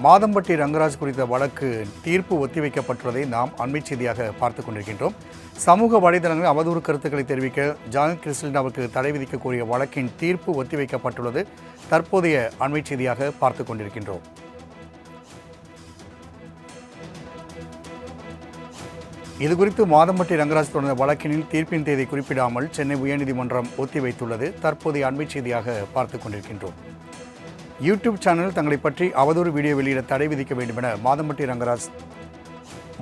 மாதம்பட்டி ரங்கராஜ் குறித்த வழக்கு தீர்ப்பு ஒத்திவைக்கப்பட்டுள்ளதை நாம் அண்மை செய்தியாக பார்த்துக் கொண்டிருக்கின்றோம். சமூக வலைதளங்களில் அவதூறு கருத்துக்களை தெரிவிக்க ஜானி கிறிஸ்டினாவுக்கு தடை விதிக்க கோரிய வழக்கின் தீர்ப்பு ஒத்திவைக்கப்பட்டுள்ளது தற்போதைய அண்மை செய்தியாக பார்த்துக் கொண்டிருக்கின்றோம். இதுகுறித்து மாதம்பட்டி ரங்கராஜ் தொடர்ந்த வழக்கினில் தீர்ப்பின் தேதி குறிப்பிடாமல் சென்னை உயர்நீதிமன்றம் ஒத்திவைத்துள்ளது தற்போதைய அண்மை செய்தியாக பார்த்துக் கொண்டிருக்கின்றோம். யூடியூப் சேனல் தங்களை பற்றி அவதூறு வீடியோ வெளியிட தடை விதிக்க வேண்டும் என மாதம்பட்டி ரங்கராஜ்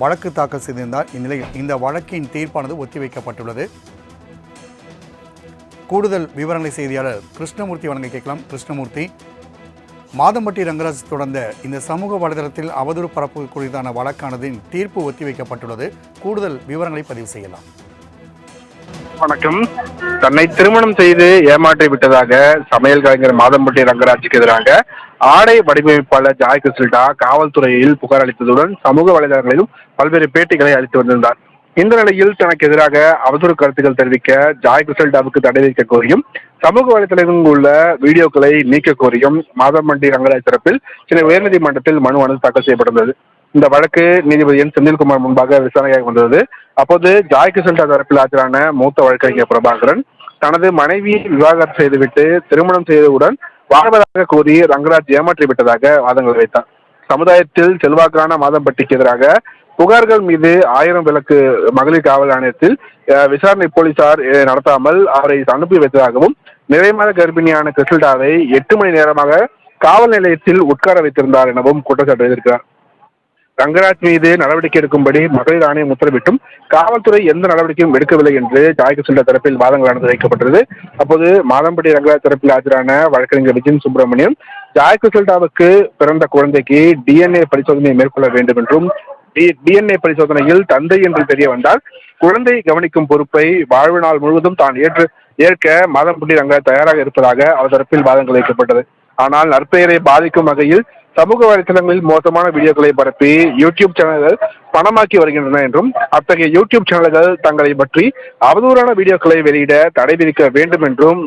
வழக்கு தாக்கல் செய்திருந்தார். இந்நிலையில் இந்த வழக்கின் தீர்ப்பானது ஒத்திவைக்கப்பட்டுள்ளது. கூடுதல் விவரங்களை செய்தியாளர் கிருஷ்ணமூர்த்தி வழங்க கேட்கலாம். கிருஷ்ணமூர்த்தி, மாதம்பட்டி ரங்கராஜ் தொடர்ந்த இந்த சமூக வலைதளத்தில் அவதூறு பரப்பு குறித்தான வழக்கானதின் தீர்ப்பு ஒத்திவைக்கப்பட்டுள்ளது. கூடுதல் விவரங்களை பதிவு செய்யலாம். வணக்கம். தன்னை திருமணம் செய்து ஏமாற்றி விட்டதாக சமையல் கலைஞர் மாதம்பட்டி ரங்கராஜுக்கு எதிராக ஆடை வடிவமைப்பாளர் ஜாய் கிறிஸ்டினா காவல்துறையில் புகார் அளித்ததுடன் சமூக வலைதளங்களிலும் பல்வேறு பேட்டிகளை அளித்து வந்திருந்தார். இந்த நிலையில் தனக்கு எதிராக அவதூறு கருத்துக்கள் தெரிவிக்க ஜாய் கிறிஸ்டினாவுக்கு தடை விதிக்க கோரியும் சமூக வலைதளங்களில் உள்ள வீடியோக்களை நீக்க கோரியும் மாதம்பட்டி ரங்கராஜ் தரப்பில் சென்னை உயர்நீதிமன்றத்தில் மனு தாக்கல் செய்யப்பட்டுள்ளது. இந்த வழக்கு நீதிபதி என் செந்தில்குமார் முன்பாக விசாரணையாக வந்தது. அப்போது ஜாய் கிறிஸ்டினா தரப்பில் ஆஜரான மூத்த வழக்கறிஞர் பிரபாகரன் தனது மனைவியை விவாகரத்து செய்துவிட்டு திருமணம் செய்தவுடன் வாழ்வதாக கூறி ரங்கராஜ் ஏமாற்றி விட்டதாக வாதங்கள் வைத்தார். சமுதாயத்தில் செல்வாக்கான மாதம்பட்டிக்கு எதிராக புகார்கள் மீது 1000 விளக்கு மகளிர் காவல் ஆணையத்தில் விசாரணை போலீசார் நடத்தாமல் அவரை அனுப்பி வைத்ததாகவும் நிறைமாத கர்ப்பிணியான கிறிஸ்டினாவை 8 மணி நேரமாக காவல் நிலையத்தில் உட்கார வைத்திருந்தார் எனவும் குற்றச்சாட்டு வைத்திருக்கிறார். ரங்கராஜ் மீது நடவடிக்கை எடுக்கும்படி மகளிர் ஆணையம் உத்தரவிட்டும் காவல்துறை எந்த நடவடிக்கையும் எடுக்கவில்லை என்று ஜாய் கிறிஸ்டினா தரப்பில் வாதங்களானது வைக்கப்பட்டது. அப்போது மாதம்பட்டி ரங்கராஜ் தரப்பில் ஆஜரான வழக்கறிஞர் விஜயன் சுப்பிரமணியம் ஜாய் கிறிஸ்டினாவுக்கு பிறந்த குழந்தைக்கு DNA பரிசோதனை மேற்கொள்ள வேண்டும் என்றும் DNA பரிசோதனையில் தந்தை என்று தெரிய வந்தால் குழந்தை கவனிக்கும் பொறுப்பை வாழ்நாள் முழுவதும் தான் ஏற்க மாதம்பட்டி ரங்கராஜ் தயாராக இருப்பதாக அவர் தரப்பில் வாதங்கள் வைக்கப்பட்டது. ஆனால் நற்பெயரை பாதிக்கும் வகையில் சமூக வலைதளங்களில் மோசமான வீடியோக்களை பரப்பி யூடியூப் சேனல்கள் பணமாக்கி வருகின்றன என்றும் அத்தகைய யூடியூப் சேனல்கள் தங்களை பற்றி அவதூறான வீடியோக்களை வெளியிட தடை விதிக்க வேண்டும் என்றும்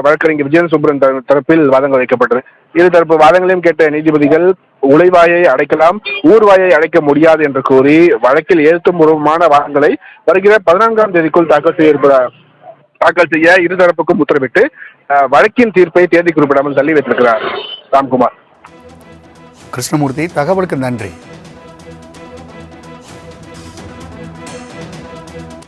வழக்கறிஞர் விஜயன் சுப்பிரமணியன் தரப்பில் வாதங்கள் வைக்கப்பட்டது. இரு தரப்பு வாதங்களையும் கேட்ட நீதிபதிகள் உழைவாயை அடைக்கலாம், ஊர்வாயை அடைக்க முடியாது என்று கூறி வழக்கில் எழுத்துப்பூர்வமான வாதங்களை வருகிற 14ஆம் தேதிக்குள் தாக்கல் செய்ய இருதரப்புக்கும் உத்தரவிட்டு வழக்கின் தீர்ப்பை தேதி குறிப்பிடாமல் தள்ளி வைத்திருக்கிறார் ராம்குமார். கிருஷ்ணமூர்த்தி, தகவலுக்கு நன்றி.